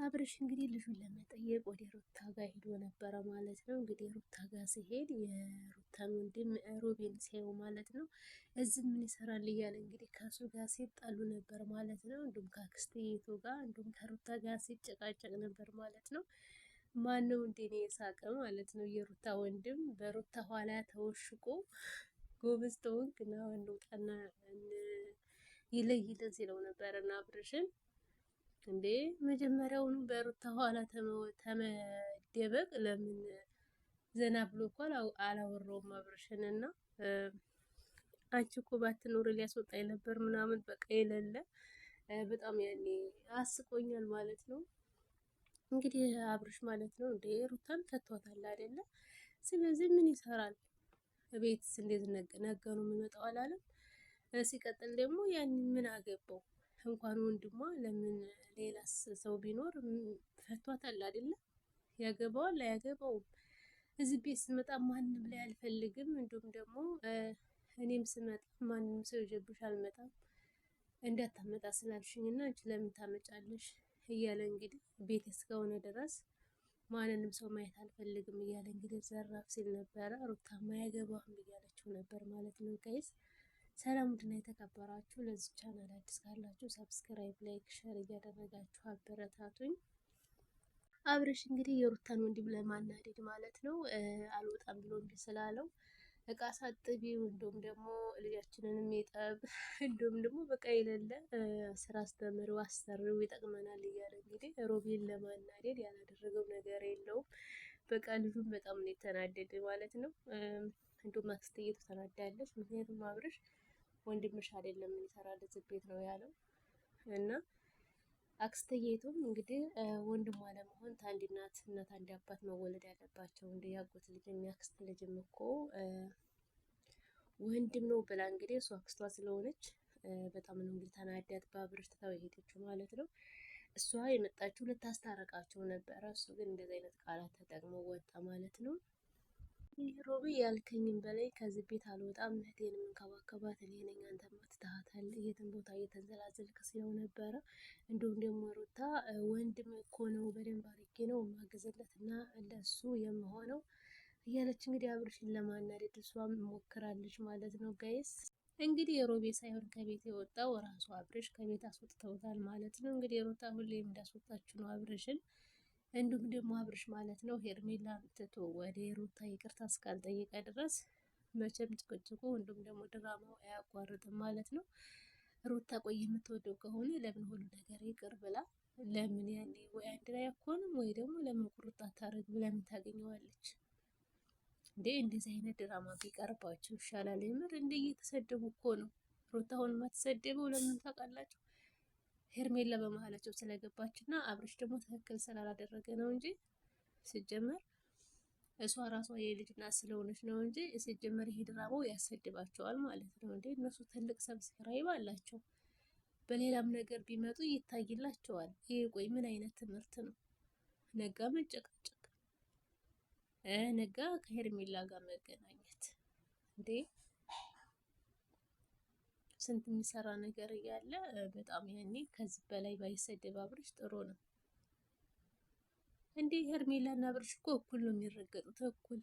አብርሽ እንግዲህ ልጁን ለመጠየቅ ወደ ሩታ ጋር ሄዶ ነበረ ማለት ነው። እንግዲህ ሩታ ጋር ሲሄድ የሩታን ወንድም ሮቤል ሲያየው ማለት ነው እዚህ ምን ይሰራል እያለ እንግዲህ ከሱ ጋር ሲጣሉ ነበር ማለት ነው። እንዲሁም ከአክስቴቱ ጋር እንዲሁም ከሩታ ጋር ሲጨቃጨቅ ነበር ማለት ነው። ማነው እንደኔ የሳቀ ማለት ነው? የሩታ ወንድም በሩታ ኋላ ተወሽቆ ጎበዝ ተወንክ እና ወንዱጣና ይለይልን ሲለው ነበር እና አብርሽን እንዴ መጀመሪያውኑ በሩታ ኋላ ተመደበቅ ለምን ዘና ብሎ እኮ አላወራውም አብርሽን። እና አንቺ እኮ ባትኖር ሊያስወጣኝ ነበር ምናምን በቃ የሌለ በጣም ያኔ አስቆኛል ማለት ነው። እንግዲህ አብርሽ ማለት ነው እንዴ ሩታን ከተዋታል አይደለ? ስለዚህ ምን ይሰራል ቤትስ እንዴት ነገሩ የሚመጣው አላለም። ሲቀጥል ደግሞ ያን ምን አገባው እንኳን ወንድሟ ለምን ሌላስ ሰው ቢኖር ፈቷታል አይደለ? ያገባዋል አያገባውም። እዚህ ቤት ስመጣ ማንም ላይ አልፈልግም። እንዲሁም ደግሞ እኔም ስመጣ ማንም ሰው ይጀብሽ አልመጣም እንዳታመጣ ስላልሽኝና አንቺ ለምን ታመጫለሽ እያለ እንግዲህ ቤት እስከሆነ ድረስ ማንንም ሰው ማየት አልፈልግም እያለ እንግዲህ ዘራፍ ሲል ነበረ። ሩታማ አያገባህም እያለችው ነበር ማለት ነው ጋይስ። ሰላም ውድና የተከበራችሁ ለዚህ ቻናል አዲስ ካላችሁ ሰብስክራይብ፣ ላይክ፣ ሼር እያደረጋችሁ አበረታቱኝ። አብርሽ እንግዲህ የሩታን ወንድም ለማናደድ ማለት ነው አልወጣም ብሎ እምቢ ስላለው እቃ ሳጥቢው እንዲሁም ደግሞ ልጃችንንም ይጠብ እንዲሁም ደግሞ በቃ የሌለ ስራ አስተምሪው አሰሪው ይጠቅመናል እያለ እንግዲህ ሮቤል ለማናደድ ያላደረገው ነገር የለውም። በቃ ልጁን በጣም ነው የተናደደ ማለት ነው። እንዲሁም አክስትየቱ ተናዳለች። ምክንያቱም አብርሽ ወንድምሽ አይደለም ምን ይሰራል እዚህ ቤት ነው ያለው። እና አክስትየቱም እንግዲህ ወንድሟ ለመሆን ታንድ እናት አንድ አባት መወለድ ያለባቸው እንደ ያጎት ልጅ የሚያክስት ልጅም እኮ ወንድም ነው ብላ እንግዲህ እሷ አክስቷ ስለሆነች በጣም ነው እንግዲህ ተናዳት በአብርሽ ትታው የሄደችው ማለት ነው። እሷ የመጣችው ልታስታረቃቸው ነበረ። እሱ ግን እንደዚህ አይነት ቃላት ተጠቅሞ ወጣ ማለት ነው። ሮቢ ያልከኝም በላይ ከዚህ ቤት አልወጣም፣ እህቴን የምንከባከባት እኔ ነኝ፣ አንተማ ትተሃታል፣ የትን ቦታ እየተንዘላዘልክ ሲለው ነበረ። እንዲሁም ደግሞ ሩታ ወንድም እኮ ነው በደንብ አድርጌ ነው የማገዝለት እና ለሱ የምሆነው እያለች እንግዲህ አብርሽን ለማናደድ እሷም ሞክራለች ማለት ነው ጋይስ። እንግዲህ የሮቤ ሳይሆን ከቤት የወጣው ራሱ አብርሽ ከቤት አስወጥተውታል ማለት ነው። እንግዲህ ሩታ ሁሌም እንዳስወጣችሁ ነው አብርሽን። እንዲሁም ደግሞ አብርሽ ማለት ነው ሄርሜላን ትቶ ወደ ሩታ ይቅርታ እስካልጠየቀ ድረስ መቼም ጭቅጭቁ እንዲሁም ደግሞ ድራማው አያቋርጥም ማለት ነው። ሩታ ቆይ የምትወደው ከሆነ ለምን ሁሉ ነገር ይቅር ብላ ለምን ያኔ ወይ አንድ ላይ አኮንም ወይ ደግሞ ለምን ቁርጣ ታረግ ለምን ታገኘዋለች እንዴ? እንደዚህ አይነት ድራማ ቢቀርባቸው ይሻላል። የምር እንደ እየተሰደቡ እኮ ነው። ሩታ አሁን የማትሰደበው ለምን ታውቃላችሁ? ሄርሜላ በመሀላቸው ስለገባች እና አብርሽ ደግሞ ትክክል ስላላደረገ ነው እንጂ ሲጀመር እሷ ራሷ የልጅ እናት ስለሆነች ነው እንጂ ሲጀመር ይሄ ድራማው ያሰድባቸዋል ማለት ነው። እንዴ እነሱ ትልቅ ሰብስክራይብ አላቸው፣ በሌላም ነገር ቢመጡ ይታይላቸዋል። ይሄ ቆይ ምን አይነት ትምህርት ነው? ነጋ መጨቃጨቅ፣ ነጋ ከሄርሜላ ጋር መገናኘት እንዴ ስንት የሚሰራ ነገር እያለ በጣም ያኔ ከዚህ በላይ ባይሰደብ አብርሽ ጥሩ ነው። እንዴ ሄርሜላ እና አብርሽ እኮ እኩል ነው የሚረገጡት እኩል